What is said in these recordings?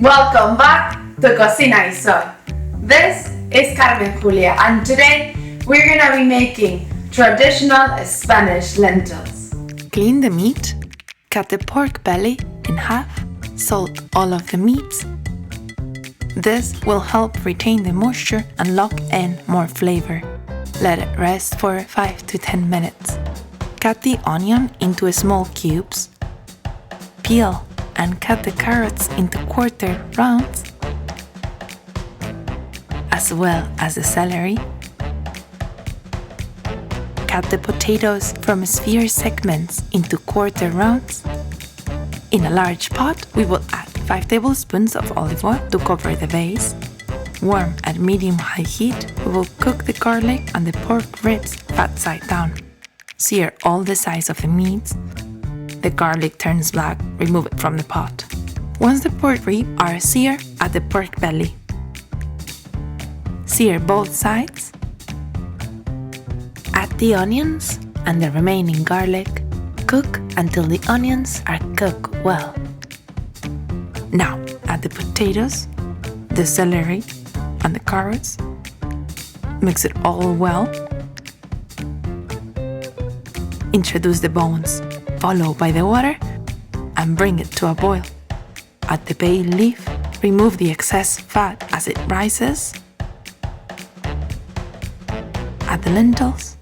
Welcome back to cocinay.soy. This is Carmen Julia, and today we're gonna be making traditional Spanish lentils. Clean the meat, cut the pork belly in half, salt all of the meats. This will help retain the moisture and lock in more flavor. Let it rest for 5 to 10 minutes. Cut the onion into small cubes. Peel and cut the carrots into quarter rounds, as well as the celery. Cut the potatoes from sphere segments into quarter rounds. In a large pot, we will add 5 tablespoons of olive oil to cover the base. Warm at medium-high heat, we will cook the garlic and the pork ribs fat side down. Sear all the sides of the meats. The garlic turns black, remove it from the pot. Once the pork ribs are seared, add the pork belly. Sear both sides. Add the onions and the remaining garlic. Cook until the onions are cooked well. Now add the potatoes, the celery, and the carrots. Mix it all well. Introduce the bones, followed by the water, and bring it to a boil. Add the bay leaf, remove the excess fat as it rises. Add the lentils.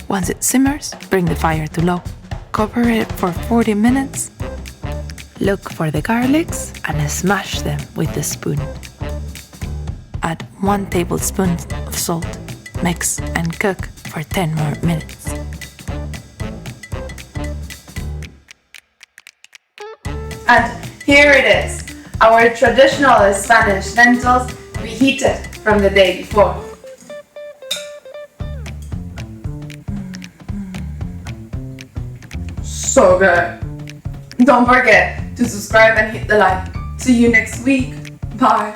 Once it simmers, bring the fire to low. Cover it for 40 minutes. Look for the garlics and smash them with the spoon. Add 1 tablespoon of salt. Mix and cook for 10 more minutes. And here it is, our traditional Spanish lentils reheated from the day before. So good. Don't forget to subscribe and hit the like. See you next week. Bye.